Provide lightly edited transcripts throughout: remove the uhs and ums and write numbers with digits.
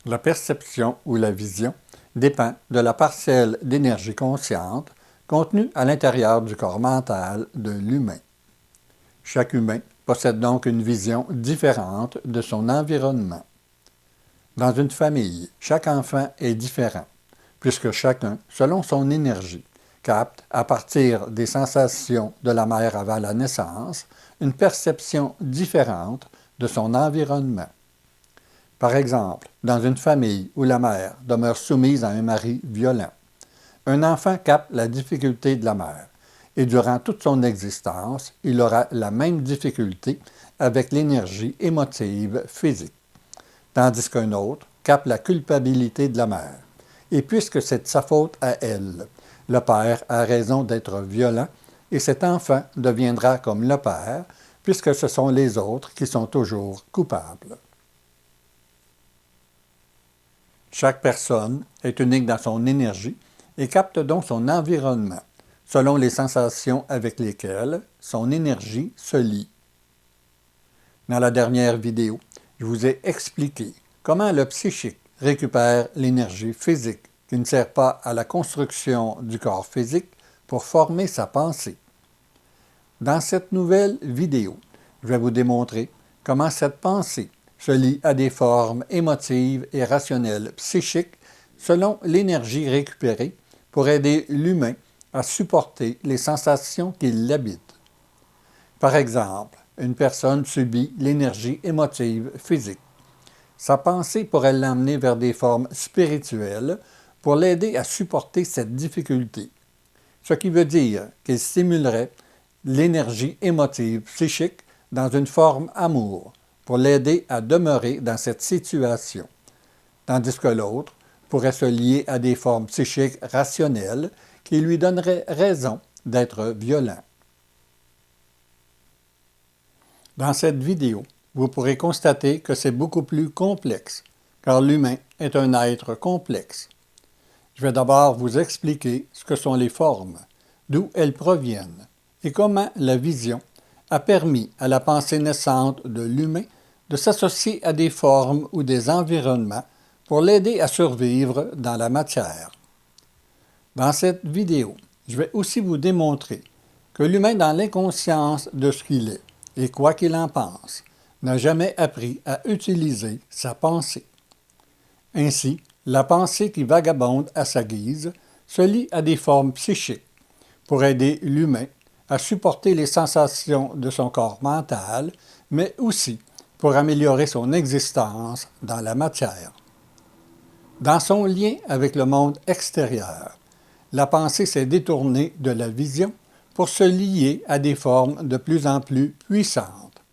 La perception ou la vision dépend de la parcelle d'énergie consciente contenue à l'intérieur du corps mental de l'humain. Chaque humain possède donc une vision différente de son environnement. Dans une famille, chaque enfant est différent, puisque chacun, selon son énergie, capte, à partir des sensations de la mère avant la naissance, une perception différente de son environnement. Par exemple, dans une famille où la mère demeure soumise à un mari violent, un enfant capte la difficulté de la mère et durant toute son existence, il aura la même difficulté avec l'énergie émotive physique, tandis qu'un autre capte la culpabilité de la mère. Et puisque c'est de sa faute à elle, le père a raison d'être violent et cet enfant deviendra comme le père, puisque ce sont les autres qui sont toujours coupables. Chaque personne est unique dans son énergie et capte donc son environnement, selon les sensations avec lesquelles son énergie se lie. Dans la dernière vidéo, je vous ai expliqué comment le psychique récupère l'énergie physique qui ne sert pas à la construction du corps physique pour former sa pensée. Dans cette nouvelle vidéo, je vais vous démontrer comment cette pensée se lie à des formes émotives et rationnelles psychiques selon l'énergie récupérée pour aider l'humain à supporter les sensations qui l'habitent. Par exemple, une personne subit l'énergie émotive physique. Sa pensée pourrait l'emmener vers des formes spirituelles pour l'aider à supporter cette difficulté, ce qui veut dire qu'il stimulerait l'énergie émotive psychique dans une forme amour pour l'aider à demeurer dans cette situation, tandis que l'autre pourrait se lier à des formes psychiques rationnelles qui lui donneraient raison d'être violent. Dans cette vidéo, vous pourrez constater que c'est beaucoup plus complexe, car l'humain est un être complexe. Je vais d'abord vous expliquer ce que sont les formes, d'où elles proviennent, et comment la vision a permis à la pensée naissante de l'humain de s'associer à des formes ou des environnements pour l'aider à survivre dans la matière. Dans cette vidéo, je vais aussi vous démontrer que l'humain dans l'inconscience de ce qu'il est, et quoi qu'il en pense, n'a jamais appris à utiliser sa pensée. Ainsi, la pensée qui vagabonde à sa guise se lie à des formes psychiques pour aider l'humain à supporter les sensations de son corps mental, mais aussi pour améliorer son existence dans la matière. Dans son lien avec le monde extérieur, la pensée s'est détournée de la vision pour se lier à des formes de plus en plus puissantes.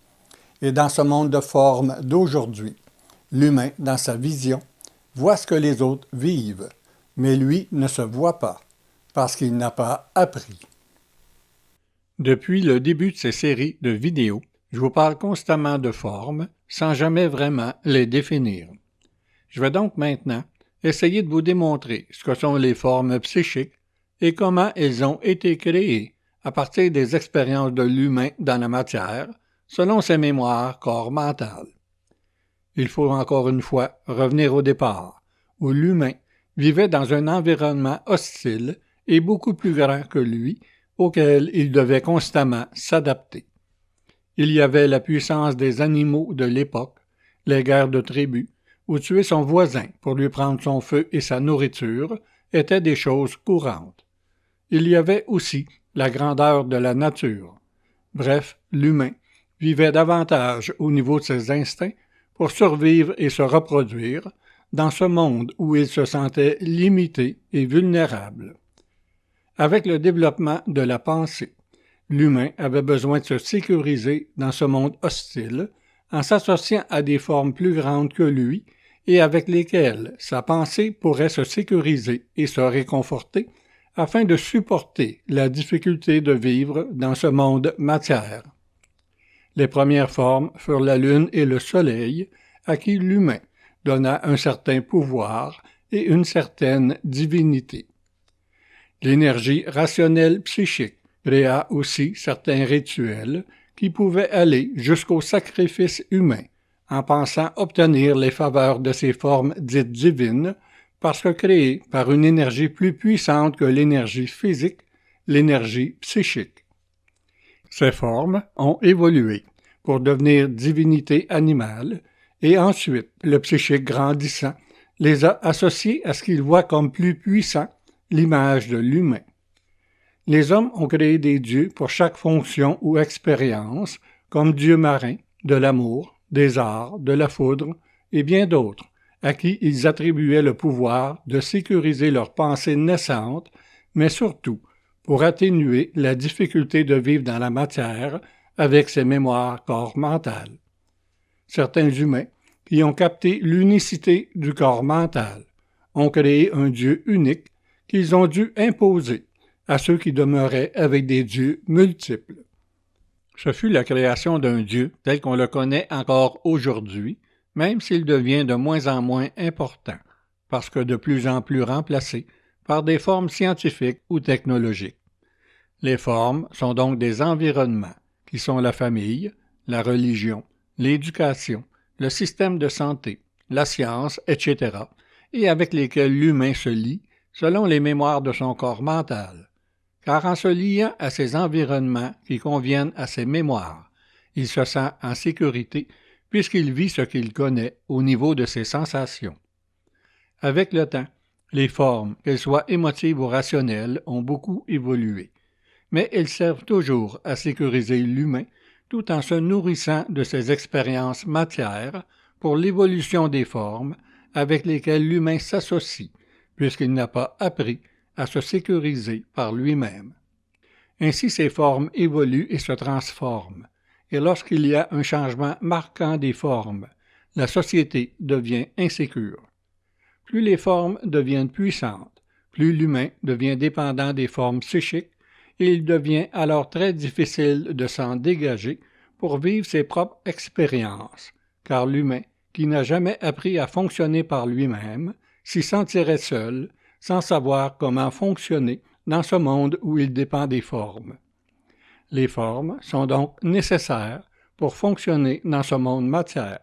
Et dans ce monde de formes d'aujourd'hui, l'humain, dans sa vision, voit ce que les autres vivent, mais lui ne se voit pas, parce qu'il n'a pas appris. Depuis le début de ces séries de vidéos, je vous parle constamment de formes, sans jamais vraiment les définir. Je vais donc maintenant essayer de vous démontrer ce que sont les formes psychiques et comment elles ont été créées à partir des expériences de l'humain dans la matière, selon ses mémoires corps mental. Il faut encore une fois revenir au départ, où l'humain vivait dans un environnement hostile et beaucoup plus grand que lui, auquel il devait constamment s'adapter. Il y avait la puissance des animaux de l'époque, les guerres de tribus, où tuer son voisin pour lui prendre son feu et sa nourriture étaient des choses courantes. Il y avait aussi la grandeur de la nature. Bref, l'humain vivait davantage au niveau de ses instincts pour survivre et se reproduire dans ce monde où il se sentait limité et vulnérable. Avec le développement de la pensée, l'humain avait besoin de se sécuriser dans ce monde hostile en s'associant à des formes plus grandes que lui et avec lesquelles sa pensée pourrait se sécuriser et se réconforter afin de supporter la difficulté de vivre dans ce monde matière. Les premières formes furent la lune et le soleil, à qui l'humain donna un certain pouvoir et une certaine divinité. L'énergie rationnelle psychique créa aussi certains rituels qui pouvaient aller jusqu'au sacrifice humain en pensant obtenir les faveurs de ces formes dites divines, parce que créées par une énergie plus puissante que l'énergie physique, l'énergie psychique. Ces formes ont évolué pour devenir divinités animales, et ensuite, le psychique grandissant les a associés à ce qu'il voit comme plus puissant, l'image de l'humain. Les hommes ont créé des dieux pour chaque fonction ou expérience, comme dieu marin, de l'amour, des arts, de la foudre, et bien d'autres, à qui ils attribuaient le pouvoir de sécuriser leurs pensées naissantes, mais surtout pour atténuer la difficulté de vivre dans la matière avec ses mémoires corps mentales. Certains humains, qui ont capté l'unicité du corps mental, ont créé un Dieu unique qu'ils ont dû imposer à ceux qui demeuraient avec des dieux multiples. Ce fut la création d'un Dieu tel qu'on le connaît encore aujourd'hui, même s'il devient de moins en moins important, parce que de plus en plus remplacé par des formes scientifiques ou technologiques. Les formes sont donc des environnements, qui sont la famille, la religion, l'éducation, le système de santé, la science, etc., et avec lesquels l'humain se lie selon les mémoires de son corps mental. Car en se liant à ces environnements qui conviennent à ses mémoires, il se sent en sécurité puisqu'il vit ce qu'il connaît au niveau de ses sensations. Avec le temps, les formes, qu'elles soient émotives ou rationnelles, ont beaucoup évolué, mais elles servent toujours à sécuriser l'humain tout en se nourrissant de ses expériences matières pour l'évolution des formes avec lesquelles l'humain s'associe, puisqu'il n'a pas appris à se sécuriser par lui-même. Ainsi ces formes évoluent et se transforment, et lorsqu'il y a un changement marquant des formes, la société devient insécure. Plus les formes deviennent puissantes, plus l'humain devient dépendant des formes psychiques, et il devient alors très difficile de s'en dégager pour vivre ses propres expériences, car l'humain, qui n'a jamais appris à fonctionner par lui-même, s'y sentirait seul, sans savoir comment fonctionner dans ce monde où il dépend des formes. Les formes sont donc nécessaires pour fonctionner dans ce monde matière.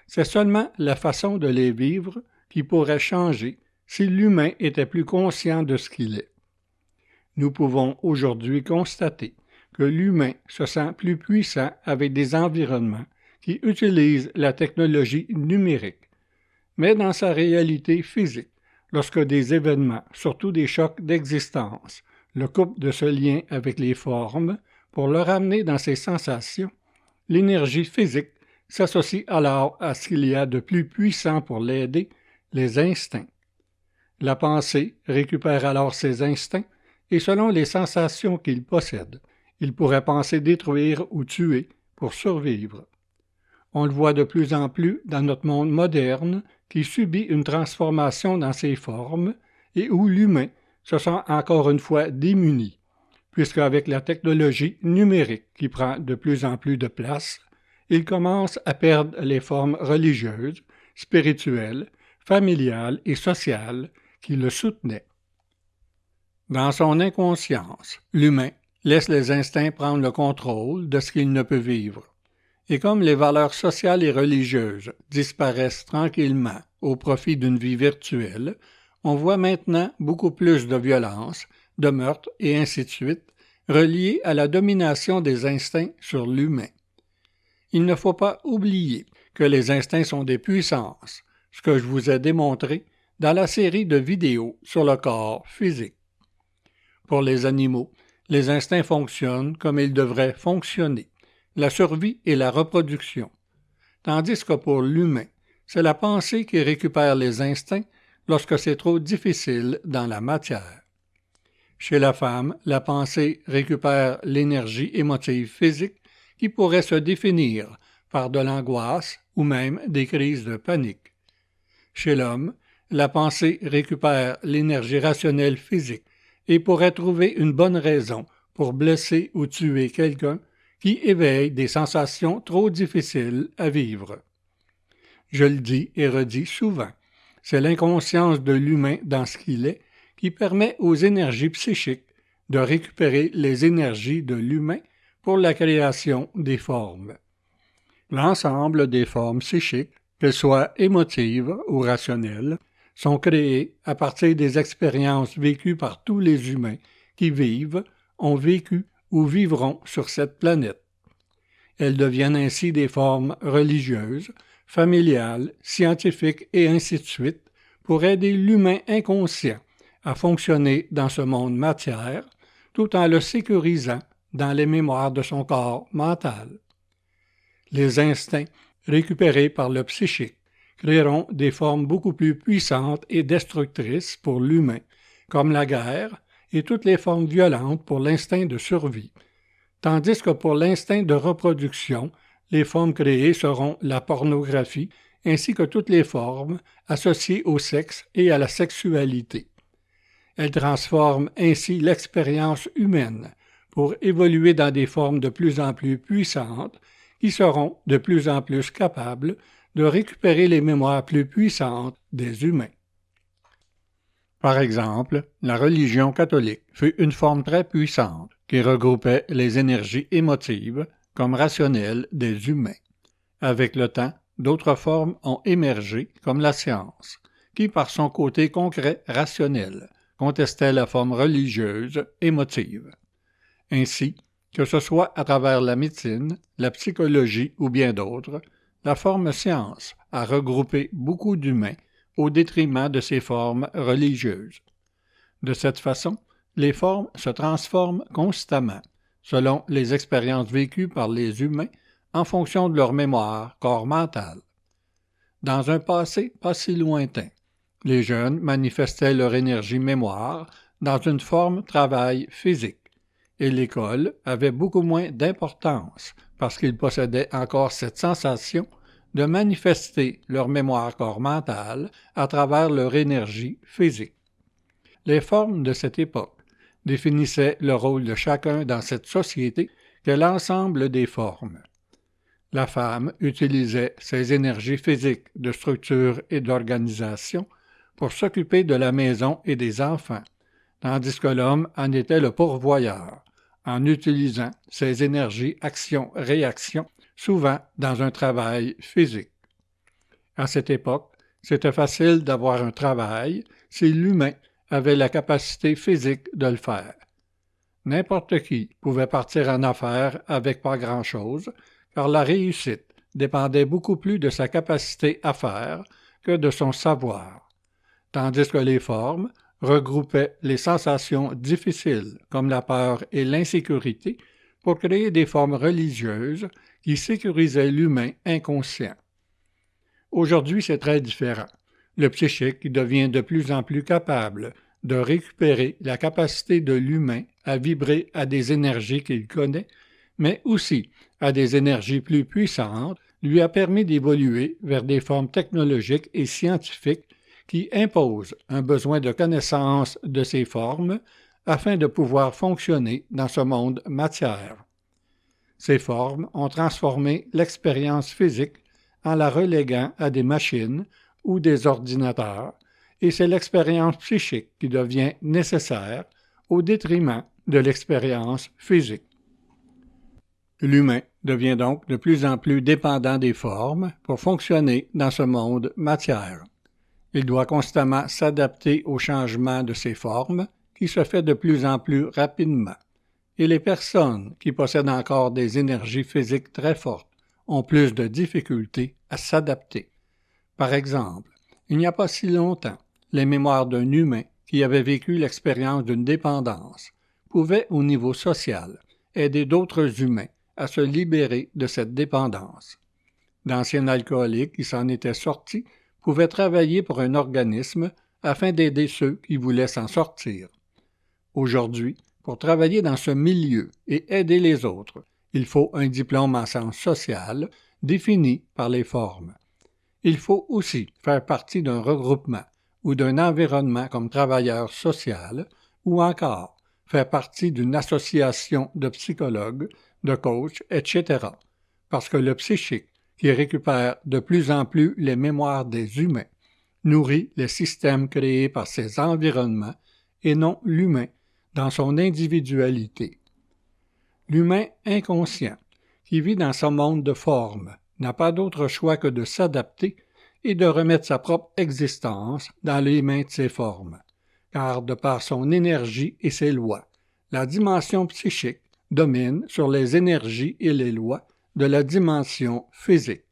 C'est seulement la façon de les vivre qui pourrait changer si l'humain était plus conscient de ce qu'il est. Nous pouvons aujourd'hui constater que l'humain se sent plus puissant avec des environnements qui utilisent la technologie numérique. Mais dans sa réalité physique, lorsque des événements, surtout des chocs d'existence, le coupent de ce lien avec les formes pour le ramener dans ses sensations, l'énergie physique s'associe alors à ce qu'il y a de plus puissant pour l'aider, les instincts. La pensée récupère alors ses instincts et selon les sensations qu'il possède, il pourrait penser détruire ou tuer pour survivre. On le voit de plus en plus dans notre monde moderne qui subit une transformation dans ses formes et où l'humain se sent encore une fois démuni, puisqu'avec la technologie numérique qui prend de plus en plus de place, il commence à perdre les formes religieuses, spirituelles, familiales et sociales qui le soutenaient. Dans son inconscience, l'humain laisse les instincts prendre le contrôle de ce qu'il ne peut vivre. Et comme les valeurs sociales et religieuses disparaissent tranquillement au profit d'une vie virtuelle, on voit maintenant beaucoup plus de violence, de meurtres et ainsi de suite, reliés à la domination des instincts sur l'humain. Il ne faut pas oublier que les instincts sont des puissances, ce que je vous ai démontré dans la série de vidéos sur le corps physique. Pour les animaux, les instincts fonctionnent comme ils devraient fonctionner, la survie et la reproduction, tandis que pour l'humain, c'est la pensée qui récupère les instincts lorsque c'est trop difficile dans la matière. Chez la femme, la pensée récupère l'énergie émotive physique qui pourrait se définir par de l'angoisse ou même des crises de panique. Chez l'homme, la pensée récupère l'énergie rationnelle physique et pourrait trouver une bonne raison pour blesser ou tuer quelqu'un qui éveille des sensations trop difficiles à vivre. Je le dis et redis souvent, c'est l'inconscience de l'humain dans ce qu'il est qui permet aux énergies psychiques de récupérer les énergies de l'humain pour la création des formes. L'ensemble des formes psychiques, qu'elles soient émotives ou rationnelles, sont créées à partir des expériences vécues par tous les humains qui vivent, ont vécu ou vivront sur cette planète. Elles deviennent ainsi des formes religieuses, familiales, scientifiques et ainsi de suite pour aider l'humain inconscient à fonctionner dans ce monde matière tout en le sécurisant dans les mémoires de son corps mental. Les instincts récupérés par le psychique créeront des formes beaucoup plus puissantes et destructrices pour l'humain, comme la guerre et toutes les formes violentes pour l'instinct de survie, tandis que pour l'instinct de reproduction, les formes créées seront la pornographie ainsi que toutes les formes associées au sexe et à la sexualité. Elles transforment ainsi l'expérience humaine pour évoluer dans des formes de plus en plus puissantes qui seront de plus en plus capables de récupérer les mémoires plus puissantes des humains. Par exemple, la religion catholique fut une forme très puissante qui regroupait les énergies émotives comme rationnelles des humains. Avec le temps, d'autres formes ont émergé comme la science, qui par son côté concret rationnel contestait la forme religieuse émotive. Ainsi, que ce soit à travers la médecine, la psychologie ou bien d'autres, la forme science a regroupé beaucoup d'humains au détriment de ces formes religieuses. De cette façon, les formes se transforment constamment, selon les expériences vécues par les humains en fonction de leur mémoire corps mental. Dans un passé pas si lointain, les jeunes manifestaient leur énergie mémoire dans une forme travail physique, et l'école avait beaucoup moins d'importance parce qu'ils possédaient encore cette sensation de manifester leur mémoire corps mental à travers leur énergie physique. Les formes de cette époque définissaient le rôle de chacun dans cette société que l'ensemble des formes. La femme utilisait ses énergies physiques de structure et d'organisation pour s'occuper de la maison et des enfants, tandis que l'homme en était le pourvoyeur, en utilisant ses énergies action-réaction, souvent dans un travail physique. À cette époque, c'était facile d'avoir un travail si l'humain avait la capacité physique de le faire. N'importe qui pouvait partir en affaires avec pas grand-chose, car la réussite dépendait beaucoup plus de sa capacité à faire que de son savoir, tandis que les formes regroupaient les sensations difficiles comme la peur et l'insécurité pour créer des formes religieuses qui sécurisaient l'humain inconscient. Aujourd'hui, c'est très différent. Le psychique devient de plus en plus capable de récupérer la capacité de l'humain à vibrer à des énergies qu'il connaît, mais aussi à des énergies plus puissantes, lui a permis d'évoluer vers des formes technologiques et scientifiques qui imposent un besoin de connaissance de ces formes afin de pouvoir fonctionner dans ce monde matière. Ces formes ont transformé l'expérience physique en la reléguant à des machines ou des ordinateurs, et c'est l'expérience psychique qui devient nécessaire au détriment de l'expérience physique. L'humain devient donc de plus en plus dépendant des formes pour fonctionner dans ce monde matière. Il doit constamment s'adapter au changement de ces formes qui se fait de plus en plus rapidement. Et les personnes qui possèdent encore des énergies physiques très fortes ont plus de difficultés à s'adapter. Par exemple, il n'y a pas si longtemps, les mémoires d'un humain qui avait vécu l'expérience d'une dépendance pouvaient, au niveau social, aider d'autres humains à se libérer de cette dépendance. D'anciens alcooliques qui s'en étaient sortis pouvaient travailler pour un organisme afin d'aider ceux qui voulaient s'en sortir. Aujourd'hui, pour travailler dans ce milieu et aider les autres, il faut un diplôme en sciences sociales défini par les formes. Il faut aussi faire partie d'un regroupement ou d'un environnement comme travailleur social ou encore faire partie d'une association de psychologues, de coachs, etc. Parce que le psychique, qui récupère de plus en plus les mémoires des humains, nourrit les systèmes créés par ces environnements et non l'humain dans son individualité. L'humain inconscient, qui vit dans ce monde de formes, n'a pas d'autre choix que de s'adapter et de remettre sa propre existence dans les mains de ses formes, car de par son énergie et ses lois, la dimension psychique domine sur les énergies et les lois de la dimension physique.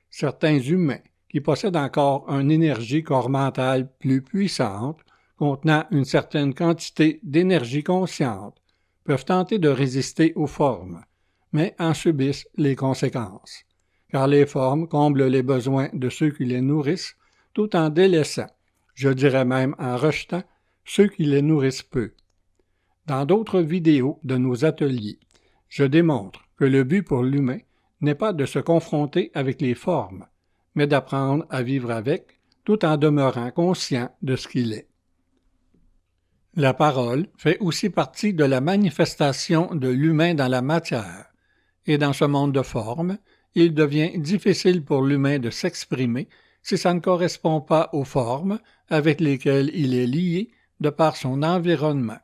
Certains humains qui possèdent encore une énergie corps mentale plus puissante, contenant une certaine quantité d'énergie consciente, peuvent tenter de résister aux formes, mais en subissent les conséquences, car les formes comblent les besoins de ceux qui les nourrissent, tout en délaissant, je dirais même en rejetant, ceux qui les nourrissent peu. Dans d'autres vidéos de nos ateliers, je démontre que le but pour l'humain n'est pas de se confronter avec les formes, mais d'apprendre à vivre avec, tout en demeurant conscient de ce qu'il est. La parole fait aussi partie de la manifestation de l'humain dans la matière, et dans ce monde de formes, il devient difficile pour l'humain de s'exprimer si ça ne correspond pas aux formes avec lesquelles il est lié de par son environnement.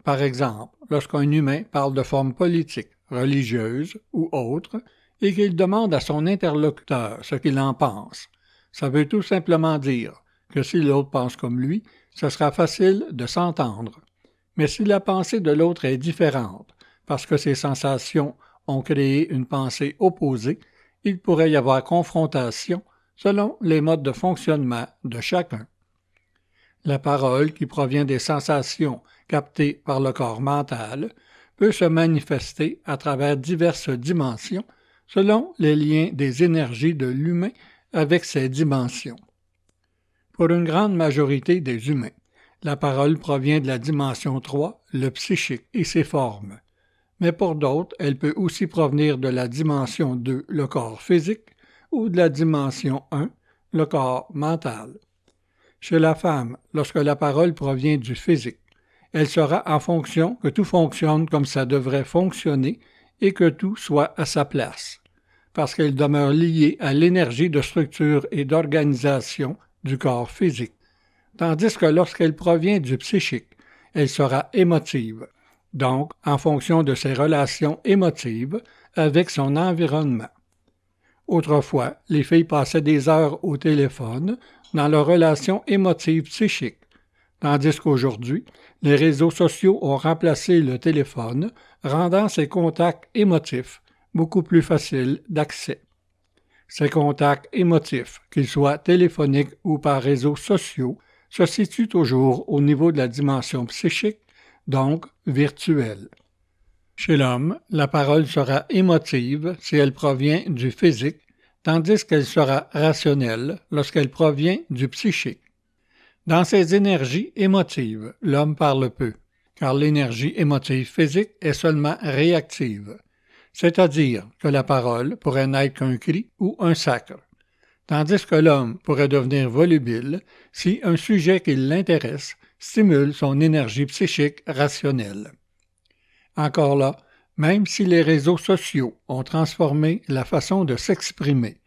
Par exemple, lorsqu'un humain parle de formes politiques, religieuses ou autres, et qu'il demande à son interlocuteur ce qu'il en pense, ça veut tout simplement dire que si l'autre pense comme lui, ce sera facile de s'entendre. Mais si la pensée de l'autre est différente, parce que ses sensations ont créé une pensée opposée, il pourrait y avoir confrontation selon les modes de fonctionnement de chacun. La parole, qui provient des sensations captées par le corps mental, peut se manifester à travers diverses dimensions selon les liens des énergies de l'humain avec ces dimensions. Pour une grande majorité des humains, la parole provient de la dimension 3, le psychique et ses formes. Mais pour d'autres, elle peut aussi provenir de la dimension 2, le corps physique, ou de la dimension 1, le corps mental. Chez la femme, lorsque la parole provient du physique, elle sera en fonction que tout fonctionne comme ça devrait fonctionner et que tout soit à sa place, parce qu'elle demeure liée à l'énergie de structure et d'organisation du corps physique, tandis que lorsqu'elle provient du psychique, elle sera émotive, donc en fonction de ses relations émotives avec son environnement. Autrefois, les filles passaient des heures au téléphone dans leurs relations émotives psychiques, tandis qu'aujourd'hui, les réseaux sociaux ont remplacé le téléphone, rendant ces contacts émotifs beaucoup plus faciles d'accès. Ces contacts émotifs, qu'ils soient téléphoniques ou par réseaux sociaux, se situent toujours au niveau de la dimension psychique, donc virtuelle. Chez l'homme, la parole sera émotive si elle provient du physique, tandis qu'elle sera rationnelle lorsqu'elle provient du psychique. Dans ces énergies émotives, l'homme parle peu, car l'énergie émotive physique est seulement réactive, c'est-à-dire que la parole pourrait n'être qu'un cri ou un sacre, tandis que l'homme pourrait devenir volubile si un sujet qui l'intéresse stimule son énergie psychique rationnelle. Encore là, même si les réseaux sociaux ont transformé la façon de s'exprimer,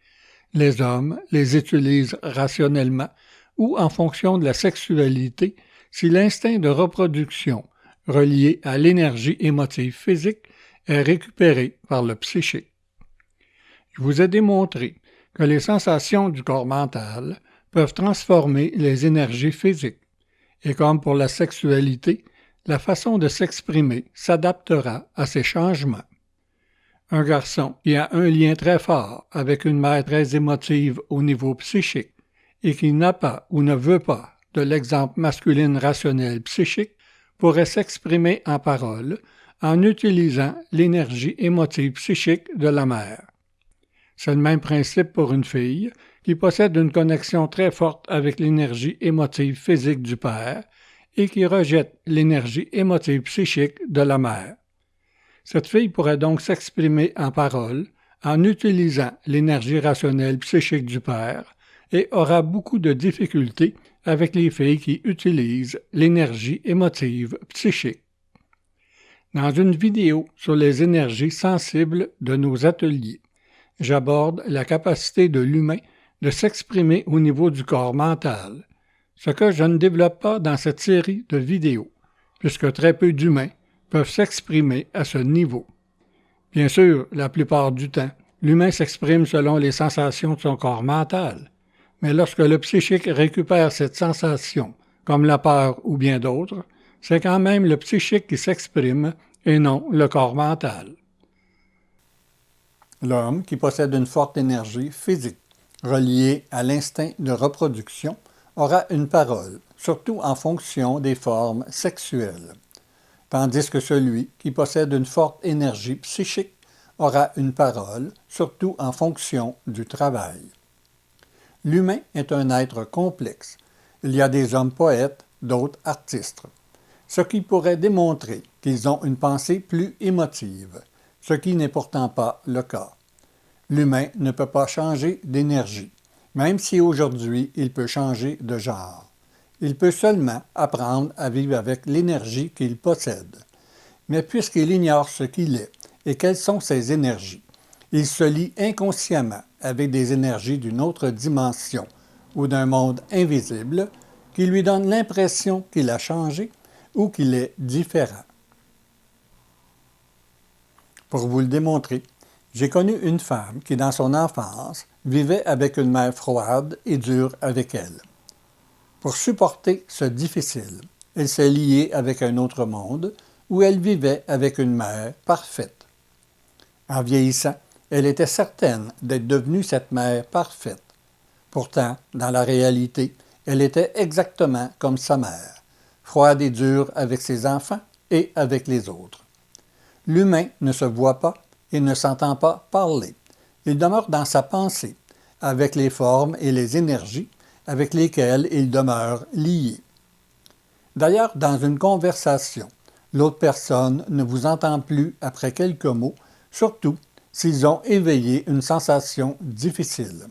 les hommes les utilisent rationnellement ou en fonction de la sexualité si l'instinct de reproduction relié à l'énergie émotive physique est récupéré par le psychique. Je vous ai démontré que les sensations du corps mental peuvent transformer les énergies physiques, et comme pour la sexualité, la façon de s'exprimer s'adaptera à ces changements. Un garçon qui a un lien très fort avec une mère très émotive au niveau psychique et qui n'a pas ou ne veut pas de l'exemple masculine rationnel psychique pourrait s'exprimer en parole en utilisant l'énergie émotive psychique de la mère. C'est le même principe pour une fille qui possède une connexion très forte avec l'énergie émotive physique du père et qui rejette l'énergie émotive psychique de la mère. Cette fille pourrait donc s'exprimer en parole en utilisant l'énergie rationnelle psychique du père et aura beaucoup de difficultés avec les filles qui utilisent l'énergie émotive psychique. Dans une vidéo sur les énergies sensibles de nos ateliers, j'aborde la capacité de l'humain de s'exprimer au niveau du corps mental, ce que je ne développe pas dans cette série de vidéos, puisque très peu d'humains peuvent s'exprimer à ce niveau. Bien sûr, la plupart du temps, L'humain s'exprime selon les sensations de son corps mental, mais lorsque le psychique récupère cette sensation, comme la peur ou bien d'autres, c'est quand même le psychique qui s'exprime et non le corps mental. L'homme, qui possède une forte énergie physique reliée à l'instinct de reproduction, aura une parole, surtout en fonction des formes sexuelles, tandis que celui qui possède une forte énergie psychique aura une parole, surtout en fonction du travail. L'humain est un être complexe. Il y a des hommes poètes, d'autres artistes, ce qui pourrait démontrer qu'ils ont une pensée plus émotive, ce qui n'est pourtant pas le cas. L'humain ne peut pas changer d'énergie, même si aujourd'hui il peut changer de genre. Il peut seulement apprendre à vivre avec l'énergie qu'il possède. Mais puisqu'il ignore ce qu'il est et quelles sont ses énergies, il se lie inconsciemment avec des énergies d'une autre dimension ou d'un monde invisible qui lui donne l'impression qu'il a changé ou qu'il est différent. Pour vous le démontrer, j'ai connu une femme qui, dans son enfance, vivait avec une mère froide et dure avec elle. Pour supporter ce difficile, elle s'est liée avec un autre monde où elle vivait avec une mère parfaite. En vieillissant, elle était certaine d'être devenue cette mère parfaite. Pourtant, dans la réalité, elle était exactement comme sa mère, froide et dure avec ses enfants et avec les autres. L'humain ne se voit pas et ne s'entend pas parler. Il demeure dans sa pensée, avec les formes et les énergies avec lesquelles il demeure lié. D'ailleurs, dans une conversation, l'autre personne ne vous entend plus après quelques mots, surtout s'ils ont éveillé une sensation difficile.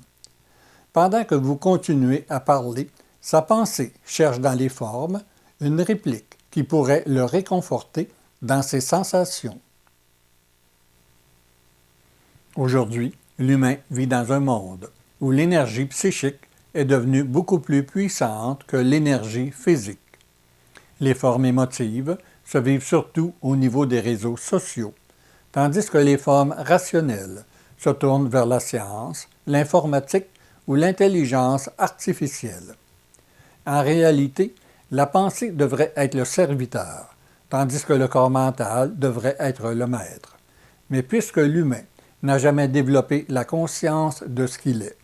Pendant que vous continuez à parler, sa pensée cherche dans les formes une réplique qui pourrait le réconforter dans ses sensations. Aujourd'hui, l'humain vit dans un monde où l'énergie psychique est devenue beaucoup plus puissante que l'énergie physique. Les formes émotives se vivent surtout au niveau des réseaux sociaux, tandis que les formes rationnelles se tournent vers la science, l'informatique ou l'intelligence artificielle. En réalité, la pensée devrait être le serviteur, tandis que le corps mental devrait être le maître. Mais puisque l'humain n'a jamais développé la conscience de ce qu'il est,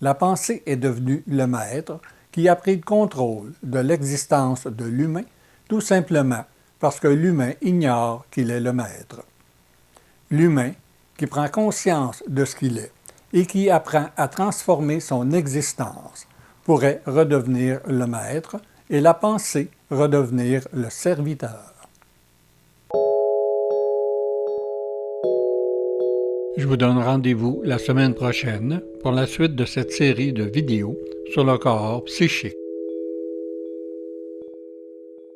la pensée est devenue le maître qui a pris le contrôle de l'existence de l'humain, tout simplement parce que l'humain ignore qu'il est le maître. L'humain, qui prend conscience de ce qu'il est et qui apprend à transformer son existence, pourrait redevenir le maître et la pensée redevenir le serviteur. Je vous donne rendez-vous la semaine prochaine pour la suite de cette série de vidéos sur le corps psychique.